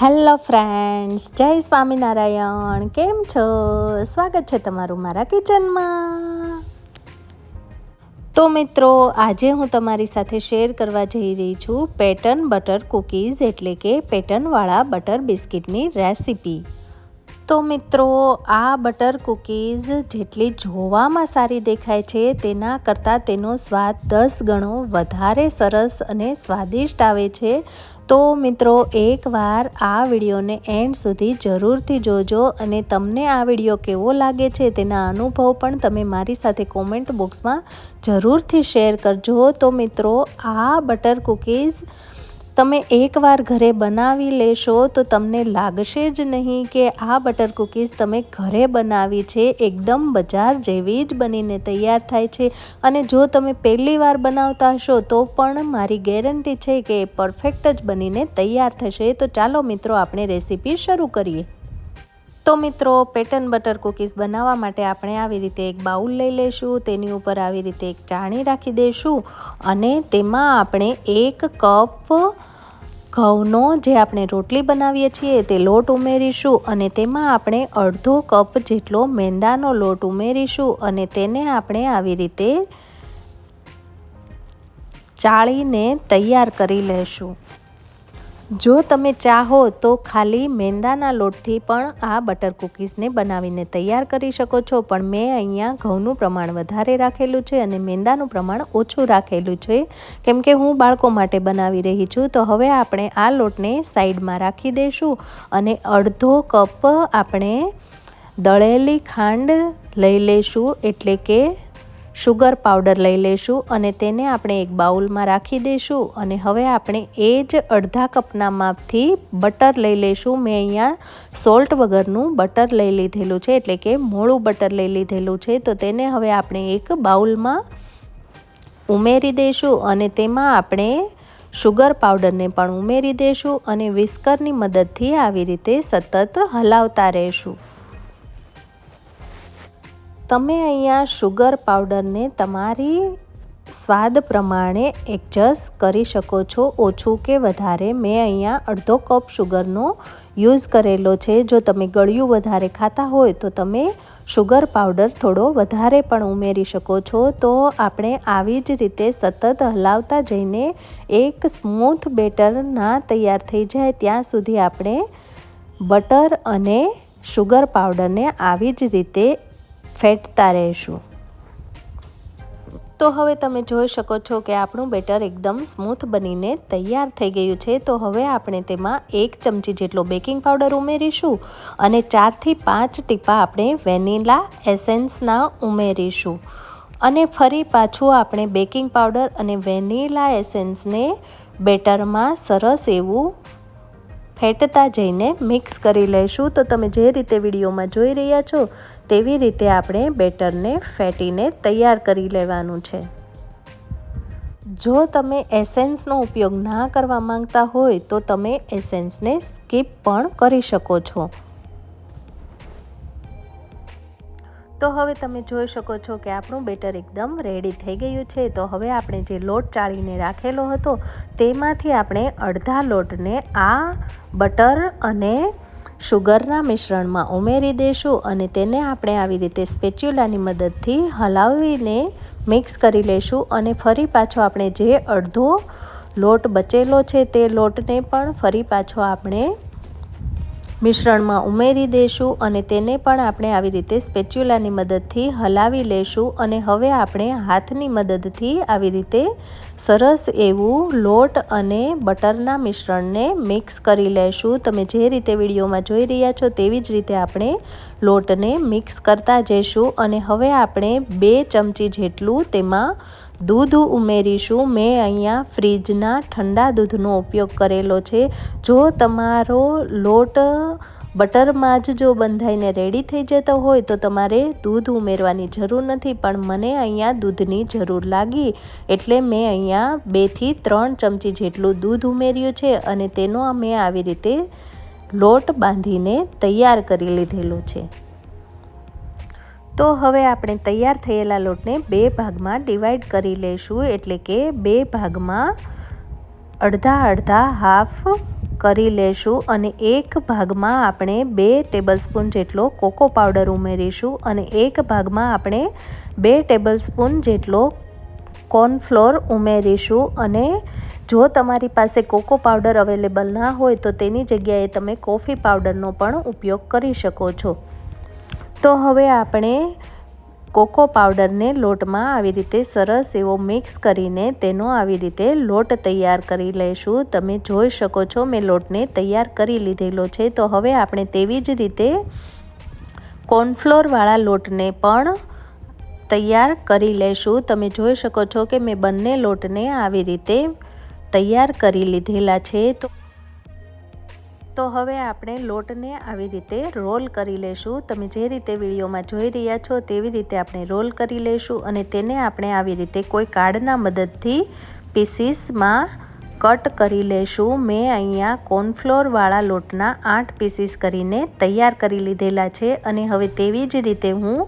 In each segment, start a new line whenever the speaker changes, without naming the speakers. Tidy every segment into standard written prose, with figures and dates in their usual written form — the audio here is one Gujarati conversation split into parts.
હેલો ફ્રેન્ડ્સ, જય સ્વામિનારાયણ. કેમ છો? સ્વાગત છે તમારું મારા કિચનમાં. તો મિત્રો, આજે હું તમારી સાથે શેર કરવા જઈ રહી છું પેટર્ન બટર કૂકીઝ એટલે કે પેટર્નવાળા બટર બિસ્કિટની રેસીપી. તો મિત્રો, આ બટર કૂકીઝ જેટલી જોવામાં સારી દેખાય છે તેના કરતાં તેનો સ્વાદ 10 ગણો વધારે સરસ અને સ્વાદિષ્ટ આવે છે. તો મિત્રો, એકવાર આ વિડીયોને એન્ડ સુધી જરૂરથી જોજો અને તમને આ વિડીયો કેવો લાગે છે તેના અનુભવ પણ તમે મારી સાથે કોમેન્ટ બોક્સમાં જરૂરથી શેર કરજો. તો મિત્રો, આ બટર કૂકીઝ તમે એકવાર ઘરે બનાવી લેશો તો તમને લાગશે જ નહીં કે આ બટર કૂકીઝ તમે ઘરે બનાવી છે. એકદમ બજાર જેવી જ બનીને તૈયાર થાય છે અને જો તમે પહેલી વાર બનાવતા હશો તો પણ મારી ગેરંટી છે કે પરફેક્ટ જ બનીને તૈયાર થશે. તો ચાલો મિત્રો, આપણે રેસીપી શરૂ કરીએ. તો મિત્રો, પેટર્ન બટર કૂકીઝ બનાવવા માટે આપણે આવી રીતે એક બાઉલ લઈ લઈશું. તેની ઉપર આવી રીતે એક ચાળણી રાખી દઈશું અને તેમાં આપણે 1 કપ ઘઉંનો, જે આપણે રોટલી બનાવીએ છીએ તે લોટ ઉમેરીશું અને તેમાં આપણે અડધો કપ જેટલો મેંદાનો લોટ ઉમેરીશું અને તેને આપણે આવી રીતે ચાળીને તૈયાર કરી લેશું. જો તમે ચાહો તો ખાલી મેંદાના લોટથી પણ આ બટર કૂકીઝને બનાવીને તૈયાર કરી શકો છો, પણ મેં અહીંયા ઘઉંનું પ્રમાણ વધારે રાખેલું છે અને મેંદાનું પ્રમાણ ઓછું રાખેલું છે કેમ કે હું બાળકો માટે બનાવી રહી છું. તો હવે આપણે આ લોટને સાઈડમાં રાખી દઈશું અને અડધો કપ આપણે દળેલી ખાંડ લઈ લઈશું એટલે કે શુગર પાવડર લઈ લઈશું અને તેને આપણે એક બાઉલમાં રાખી દઈશું અને હવે આપણે એ જ અડધા કપના માપથી બટર લઈ લઈશું. મેં અહીંયા સોલ્ટ વગરનું બટર લઈ લીધેલું છે એટલે કે મોળું બટર લઈ લીધેલું છે. તો તેને હવે આપણે એક બાઉલમાં ઉમેરી દઈશું અને તેમાં આપણે શુગર પાવડરને પણ ઉમેરી દઈશું અને વિસ્કરની મદદથી આવી રીતે સતત હલાવતા રહીશું. તમે અહીંયા શુગર પાવડરને તમારી સ્વાદ પ્રમાણે એડજસ્ટ કરી શકો છો, ઓછું કે વધારે. મેં અહીંયા અડધો કપ શુગરનો યુઝ કરેલો છે. જો તમે ગળ્યું વધારે ખાતા હોય તો તમે શુગર પાવડર થોડો વધારે પણ ઉમેરી શકો છો. તો આપણે આવી જ રીતે સતત હલાવતા જઈને એક સ્મૂથ બેટર ના તૈયાર થઈ જાય ત્યાં સુધી આપણે બટર અને શુગર પાવડરને આવી જ રીતે ફેટતા રહેશું. તો હવે તમે જોઈ શકો છો કે આપણું બેટર એકદમ સ્મૂથ બનીને તૈયાર થઈ ગયું છે. તો હવે આપણે તેમાં 1 ચમચી જેટલો બેકિંગ પાવડર ઉમેરીશું અને 4 થી 5 ટીપા આપણે વેનીલા એસેન્સના ઉમેરીશું અને ફરી પાછું આપણે બેકિંગ પાવડર અને વેનીલા એસેન્સને બેટરમાં સરસ એવું ફેટતા જઈને મિક્સ કરી લઈશું. તો તમે જે રીતે વિડીયોમાં જોઈ રહ્યા છો તેવી રીતે આપણે બેટરને ફેટીને તૈયાર કરી લેવાનું છે. જો તમે એસેન્સનો ઉપયોગ ના કરવા માંગતા હોય તો તમે એસેન્સને સ્કીપ પણ કરી શકો છો. તો હવે તમે જોઈ શકો છો કે આપણું બેટર એકદમ રેડી થઈ ગયું છે. તો હવે આપણે જે લોટ ચાળીને રાખેલો હતો તેમાંથી આપણે અડધા લોટને આ બટર અને શુગરના મિશ્રણમાં ઉમેરી દઈશું અને તેને આપણે આવી રીતે સ્પેચ્યુલાની મદદથી હલાવીને મિક્સ કરી લઈશું અને ફરી પાછો આપણે જે અડધો લોટ બચેલો છે તે લોટને પણ ફરી પાછો આપણે મિશ્રણમાં ઉમેરી દઈશું અને તેને પણ આપણે આવી રીતે સ્પેચ્યુલાની મદદથી હલાવી લઈશું અને હવે આપણે હાથની મદદથી આવી રીતે સરસ એવું લોટ અને બટરના મિશ્રણને મિક્સ કરી લઈશું. તમે જે રીતે વિડીયોમાં જોઈ રહ્યા છો તેવી જ રીતે આપણે લોટને મિક્સ કરતા જઈશું અને હવે આપણે 2 ચમચી જેટલું તેમાં દૂધ ઉમેરીશું. મેં અહીંયા ફ્રીજના ઠંડા દૂધનો ઉપયોગ કરેલો છે. જો તમારો લોટ બટરમાં જ જો બંધાઈને રેડી થઈ જતો હોય તો તમારે દૂધ ઉમેરવાની જરૂર નથી, પણ મને અહીંયા દૂધની જરૂર લાગી એટલે મેં અહીંયા 2 થી 3 ચમચી જેટલું દૂધ ઉમેર્યું છે અને તેનો મેં આવી રીતે લોટ બાંધીને તૈયાર કરી લીધેલો છે. તો હવે આપણે તૈયાર થયેલા લોટને 2 ભાગમાં ડિવાઈડ કરી લઈશું એટલે કે 2 ભાગમાં અડધા હાફ કરી લેશું અને એક ભાગમાં આપણે 2 ટેબલસ્પૂન જેટલો કોકો પાવડર ઉમેરીશું અને એક ભાગમાં આપણે 2 ટેબલસ્પૂન જેટલો કોર્નફ્લોર ઉમેરીશું. અને જો તમારી પાસે કોકો પાવડર અવેલેબલ ના હોય તો તેની જગ્યાએ તમે કોફી પાવડરનો પણ ઉપયોગ કરી શકો છો. તો હવે આપણે કોકો પાવડરને લોટમાં આવી રીતે સરસ એવો મિક્સ કરીને તેનો આવી રીતે લોટ તૈયાર કરી લઈશું. તમે જોઈ શકો છો મેં લોટને તૈયાર કરી લીધેલો છે. તો હવે આપણે તેવી જ રીતે કોર્નફ્લોરવાળા લોટને પણ તૈયાર કરી લઈશું. તમે જોઈ શકો છો કે મેં બંને લોટને આવી રીતે તૈયાર કરી લીધેલા છે. તો હવે આપણે લોટને આવી રીતે રોલ કરી લેશું. તમે જે રીતે વિડીયોમાં જોઈ રહ્યા છો તેવી રીતે આપણે રોલ કરી લેશું અને તેને આપણે આવી રીતે કોઈ કાર્ડના મદદથી પીસીસમાં કટ કરી લેશું. મેં અહીંયા કોર્નફ્લોરવાળા લોટના 8 પીસીસ કરીને તૈયાર કરી લીધેલા છે અને હવે તેવી જ રીતે હું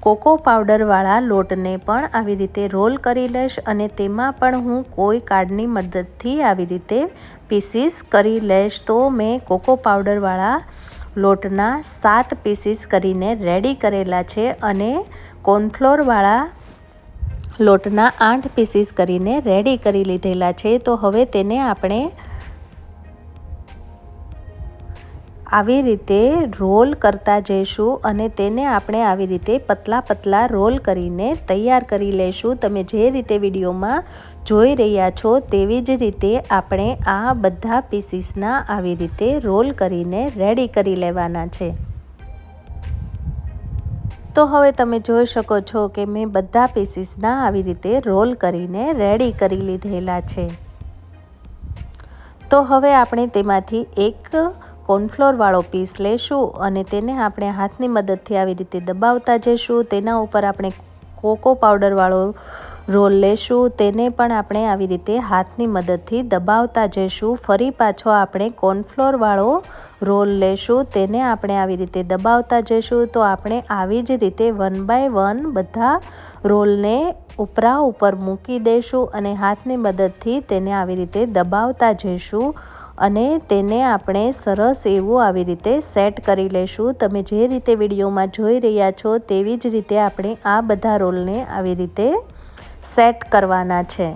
કોકો પાવડરવાળા લોટને પણ આવી રીતે રોલ કરી લઈશ અને તેમાં પણ હું કોઈ કાર્ડની મદદથી આવી રીતે પીસીસ કરી લઈશ. તો મેં કોકો પાવડરવાળા લોટના 7 પીસીસ કરીને રેડી કરેલા છે અને કોર્નફ્લોરવાળા લોટના 8 પીસીસ કરીને રેડી કરી લીધેલા છે. તો હવે તેને આપણે આવી રીતે રોલ કરતા જઈશું અને તેને આપણે આવી રીતે પતલા રોલ કરીને તૈયાર કરી લઈશું. તમે જે રીતે વિડીયોમાં જોઈ રહ્યા છો તેવી જ રીતે આપણે આ બધા પીસીસના આવી રીતે રોલ કરીને રેડી કરી લેવાના છે. તો હવે તમે જોઈ શકો છો કે મેં બધા પીસીસના આવી રીતે રોલ કરીને રેડી કરી લીધેલા છે. તો હવે આપણે તેમાંથી એક કોર્નફ્લોરવાળો પીસ લેશું અને તેને આપણે હાથની મદદથી આવી રીતે દબાવતા જઈશું. તેના ઉપર આપણે કોકો પાવડરવાળો રોલ લેશું, તેને પણ આપણે આવી રીતે હાથની મદદથી દબાવતા જઈશું. ફરી પાછો આપણે કોર્નફ્લોરવાળો રોલ લેશું, તેને આપણે આવી રીતે દબાવતા જઈશું. તો આપણે આવી જ રીતે 1 બાય 1 બધા રોલને ઉપર મૂકી દઈશું અને હાથની મદદથી તેને આવી રીતે દબાવતા જઈશું અને તેને આપણે સરસ એવું આવી રીતે સેટ કરી લેશું. તમે જે રીતે વિડીયોમાં જોઈ રહ્યા છો તેવી જ રીતે આપણે આ બધા રોલને આવી રીતે સેટ કરવાના છે.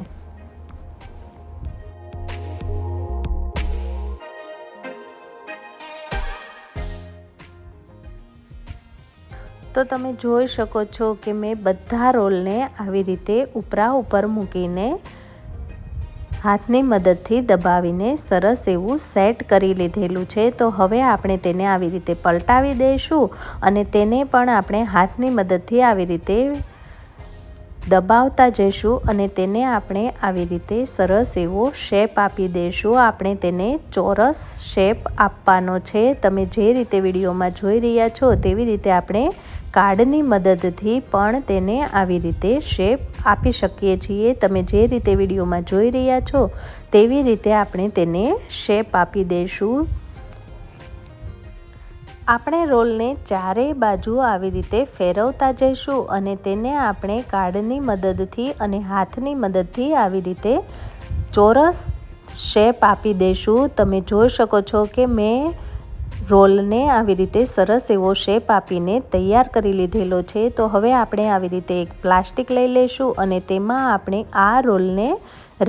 તો તમે જોઈ શકો છો કે મેં બધા રોલને આવી રીતે ઉપર મૂકીને હાથની મદદથી દબાવીને સરસ એવું સેટ કરી લીધેલું છે. તો હવે આપણે તેને આવી રીતે પલટાવી દઈશું અને તેને પણ આપણે હાથની મદદથી આવી રીતે દબાવતા જઈશું અને તેને આપણે આવી રીતે સરસ એવો શેપ આપી દઈશું. આપણે તેને ચોરસ શેપ આપવાનો છે. તમે જે રીતે વિડીયોમાં જોઈ રહ્યા છો તેવી રીતે આપણે કાર્ડની મદદથી પણ તેને આવી રીતે શેપ આપી શકીએ છીએ. તમે જે રીતે વિડીયોમાં જોઈ રહ્યા છો તેવી રીતે આપણે તેને શેપ આપી દઈશું. આપણે રોલને ચારેય બાજુ આવી રીતે ફેરવતા જઈશું અને તેને આપણે કાર્ડની મદદથી અને હાથની મદદથી આવી રીતે ચોરસ શેપ આપી દઈશું. તમે જોઈ શકો છો કે મેં રોલને આવી રીતે સરસ એવો શેપ આપીને તૈયાર કરી લીધેલો છે. તો હવે આપણે આવી રીતે એક પ્લાસ્ટિક લઈ લઈશું અને તેમાં આપણે આ રોલને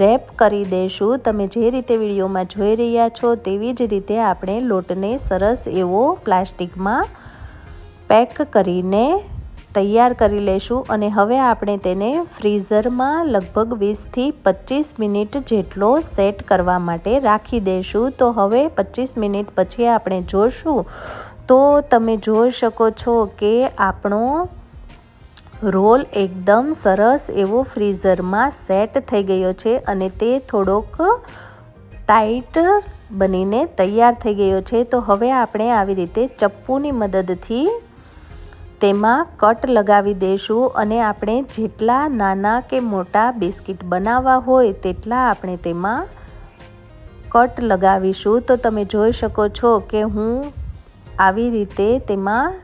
રેપ કરી દઈશું. તમે જે રીતે વિડીયોમાં જોઈ રહ્યા છો તેવી જ રીતે આપણે લોટને સરસ એવો પ્લાસ્ટિકમાં પેક કરીને તૈયાર કરી લઈશું અને હવે આપણે તેને ફ્રીઝરમાં લગભગ 20થી 25 મિનિટ જેટલો સેટ કરવા માટે રાખી દઈશું. તો હવે 25 મિનિટ પછી આપણે જોઈશું તો તમે જોઈ શકો છો કે આપણો રોલ એકદમ સરસ એવો ફ્રીઝરમાં સેટ થઈ ગયો છે અને તે થોડોક ટાઈટ બનીને તૈયાર થઈ ગયો છે. તો હવે આપણે આવી રીતે ચપ્પુની મદદથી તેમાં કટ લગાવી દઈશું અને આપણે જેટલા નાના કે મોટા બિસ્કિટ બનાવવા હોય તેટલા આપણે તેમાં કટ લગાવીશું. તો તમે જોઈ શકો છો કે હું આવી રીતે તેમાં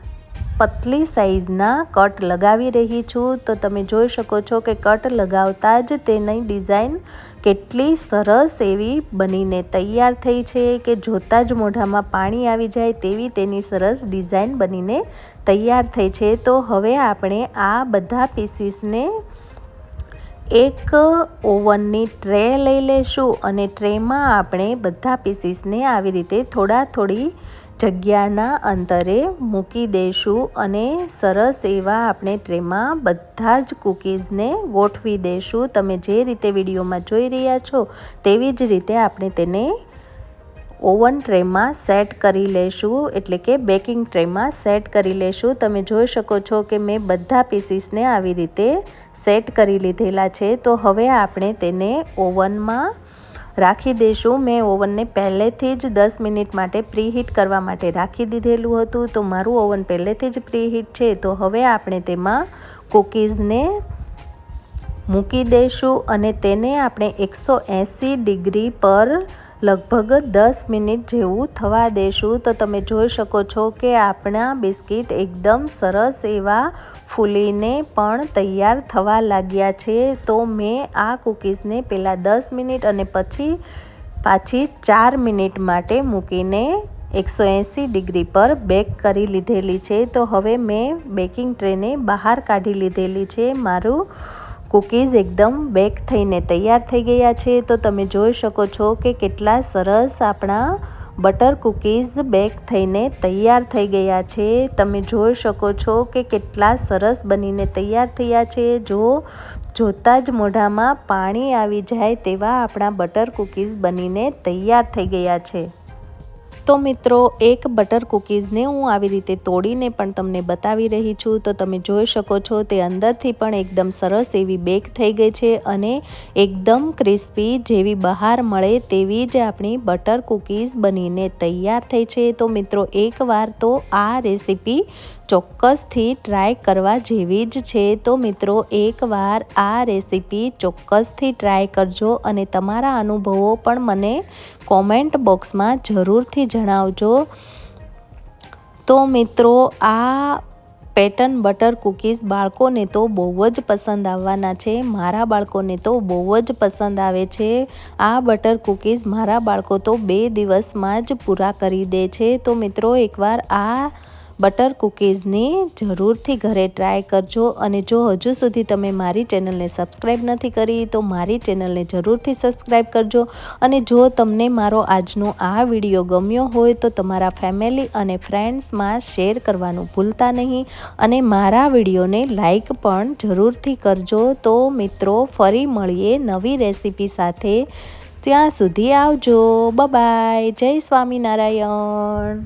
પતલી સાઈઝના કટ લગાવી રહી છું. તો તમે જોઈ શકો છો કે કટ લગાવતા જ તેની ડિઝાઇન કેટલી સરસ એવી બનીને તૈયાર થઈ છે કે જોતાં જ મોઢામાં પાણી આવી જાય તેવી તેની સરસ ડિઝાઇન બનીને તૈયાર થઈ છે। તો હવે આપણે આ બધા પીસીસને એક ઓવનની ટ્રે લઈ લઈશું અને ટ્રેમાં આપણે બધા પીસીસને આવી રીતે થોડી જગ્યાના અંતરે મૂકી દઈશું અને સરસ એવા આપણે ટ્રેમાં બધા જ કૂકીઝને ગોઠવી દઈશું। તમે જે રીતે વિડીયોમાં જોઈ રહ્યા છો તેવી જ રીતે આપણે તેને ઓવન ટ્રેમાં સેટ કરી લઈશું, એટલે કે બેકિંગ ટ્રેમાં સેટ કરી લઈશું। તમે જોઈ શકો છો કે મેં બધા પીસીસને આવી રીતે સેટ કરી લીધેલા છે। તો હવે આપણે તેને ઓવનમાં રાખી દઈશું। મેં ઓવનને પહેલેથી જ 10 મિનિટ માટે પ્રીહીટ કરવા માટે રાખી દીધેલું હતું, તો મારું ઓવન પહેલેથી જ પ્રીહીટ છે। તો હવે આપણે તેમાં કૂકીઝને મૂકી દઈશું અને તેને આપણે 180 ડિગ્રી પર લગભગ 10 મિનિટ જેવું થવા દઈશું। તો તમે જોઈ શકો છો કે આપણા બિસ્કિટ એકદમ સરસ એવા ફૂલીને પણ તૈયાર થવા લાગ્યા છે। તો મેં આ કૂકીઝને પહેલાં 10 મિનિટ અને પછી પાછી 4 મિનિટ માટે મૂકીને 180 ડિગ્રી પર બેક કરી લીધેલી છે। તો હવે મેં બેકિંગ ટ્રેને બહાર કાઢી લીધેલી છે। મારું કૂકીઝ એકદમ બેક થઈને તૈયાર થઈ ગયા છે। તો તમે જોઈ શકો છો કે કેટલા સરસ આપણા બટર કૂકીઝ બેક થઈને તૈયાર થઈ ગયા છે। તમે જોઈ શકો છો કે કેટલા સરસ બનીને તૈયાર થયા છે। જોતાં જ મોઢામાં પાણી આવી જાય તેવા આપણા બટર કૂકીઝ બનીને તૈયાર થઈ ગયા છે। તો મિત્રો, એક બટર કૂકીઝને હું આવી રીતે તોડીને પણ તમને બતાવી રહી છું। તો તમે જોઈ શકો છો તે અંદરથી પણ એકદમ સરસ એવી બેક થઈ ગઈ છે અને એકદમ ક્રિસ્પી જેવી બહાર મળે તેવી જ આપણી બટર કૂકીઝ બનીને તૈયાર થઈ છે। તો મિત્રો, એકવાર તો આ રેસીપી ચોક્કસથી ટ્રાય કરવા જેવી જ છે। તો મિત્રો, એકવાર આ રેસીપી ચોક્કસથી ટ્રાય કરજો અને તમારા અનુભવો પણ મને કોમેન્ટ બોક્સમાં જરૂરથી જણાવજો। તો મિત્રો, આ પેટર્ન બટર કૂકીઝ બાળકોને તો બહુ જ પસંદ આવવાના છે। મારા બાળકોને તો બહુ જ પસંદ આવે છે। આ બટર કૂકીઝ મારા બાળકો તો 2 દિવસમાં જ પૂરા કરી દે છે। તો મિત્રો, એકવાર આ બટર કૂકીઝની જરૂરથી ઘરે ટ્રાય કરજો અને જો હજુ સુધી તમે મારી ચેનલને સબસ્ક્રાઈબ નથી કરી તો મારી ચેનલને જરૂરથી સબસ્ક્રાઈબ કરજો અને જો તમને મારો આજનો આ વિડીયો ગમ્યો હોય તો તમારા ફેમિલી અને ફ્રેન્ડ્સમાં શેર કરવાનું ભૂલતા નહીં અને મારા વિડીયોને લાઈક પણ જરૂરથી કરજો। તો મિત્રો, ફરી મળીએ નવી રેસીપી સાથે। ત્યાં સુધી આવજો। Bye bye. જય સ્વામિનારાયણ।